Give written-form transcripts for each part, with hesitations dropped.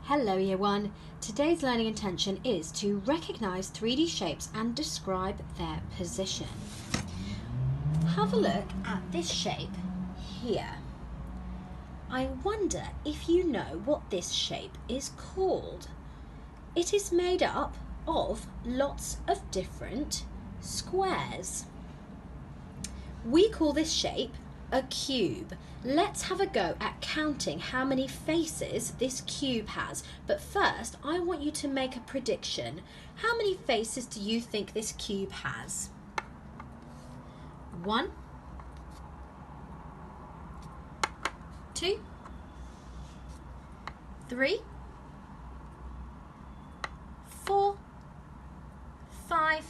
Hello Year 1. Today's learning intention is to recognise 3D shapes and describe their position. Have a look at this shape here. I wonder if you know what this shape is called. It is made up of lots of different squares. We call this shape a cube. Let's have a go at counting how many faces this cube has. But first, I want you to make a prediction. How many faces do you think this cube has? 1, 2, 3, 4, 5,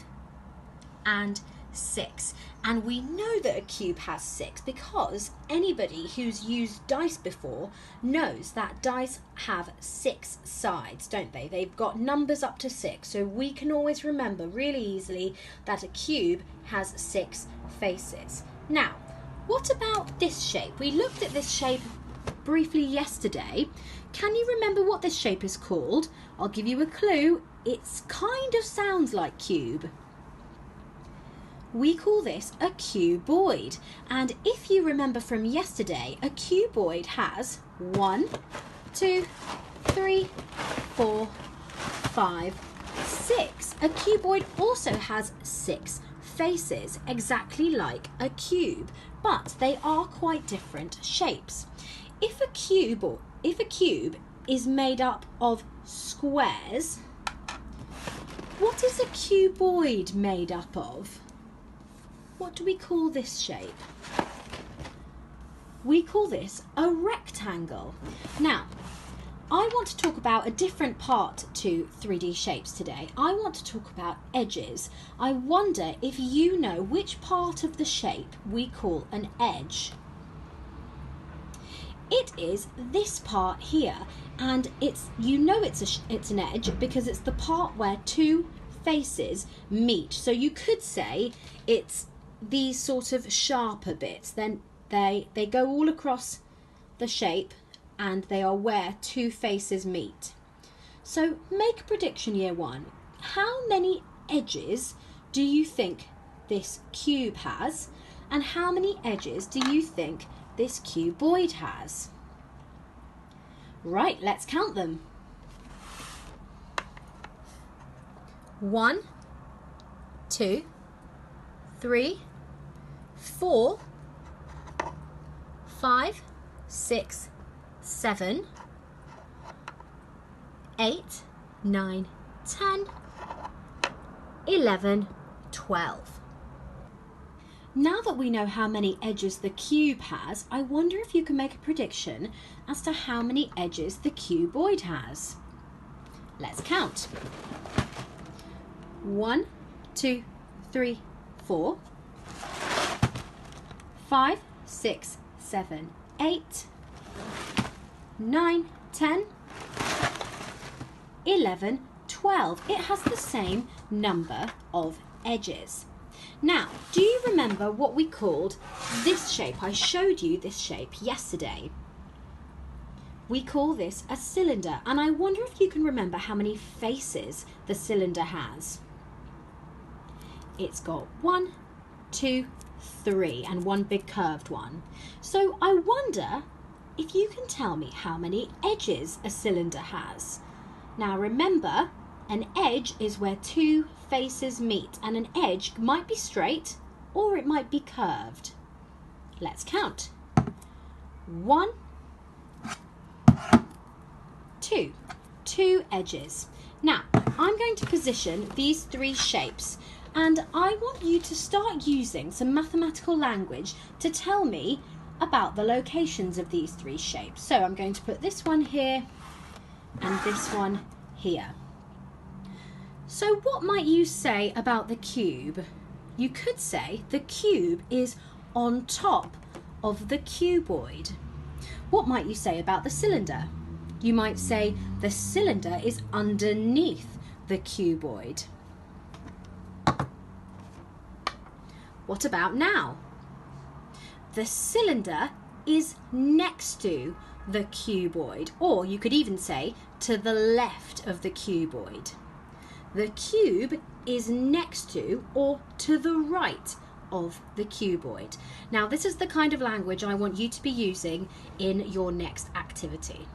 and 6. And we know that a cube has 6 because anybody who's used dice before knows that dice have 6 sides, don't they? They've got numbers up to 6, so we can always remember really easily that a cube has 6 faces. Now, what about this shape? We looked at this shape briefly yesterday. Can you remember what this shape is called? I'll give you a clue. It's kind of sounds like cube. We call this a cuboid, and if you remember from yesterday, a cuboid has 1, 2, 3, 4, 5, 6. A cuboid also has 6 faces, exactly like a cube, but they are quite different shapes. If a cube is made up of squares, what is a cuboid made up of? What do we call this shape? We call this a rectangle. Now, I want to talk about a different part to 3D shapes today. I want to talk about edges. I wonder if you know which part of the shape we call an edge. It is this part here, and it's an edge because it's the part where two faces meet. So you could say it's these sort of sharper bits. Then they go all across the shape, and they are where two faces meet. So make a prediction, Year 1. How many edges do you think this cube has, and how many edges do you think this cuboid has? Right, let's count them. 1, 2, 3, 4, 5, 6, 7, 8, 9, 10, 11, 12. Now that we know how many edges the cube has, I wonder if you can make a prediction as to how many edges the cuboid has. Let's count. 1, 2, 3, 4, 5, 6, 7, 8, 9, 10, 11, 12. It has the same number of edges. Now, do you remember what we called this shape? I showed you this shape yesterday. We call this a cylinder, and I wonder if you can remember how many faces the cylinder has. It's got 1, 2, 3, and one big curved one. So I wonder if you can tell me how many edges a cylinder has. Now remember, an edge is where two faces meet, and an edge might be straight or it might be curved. Let's count. 1, 2. 2 edges. Now, I'm going to position these 3 shapes, and I want you to start using some mathematical language to tell me about the locations of these 3 shapes. So I'm going to put this one here and this one here. So what might you say about the cube? You could say the cube is on top of the cuboid. What might you say about the cylinder? You might say the cylinder is underneath the cuboid. What about now? The cylinder is next to the cuboid, or you could even say to the left of the cuboid. The cube is next to or to the right of the cuboid. Now this is the kind of language I want you to be using in your next activity.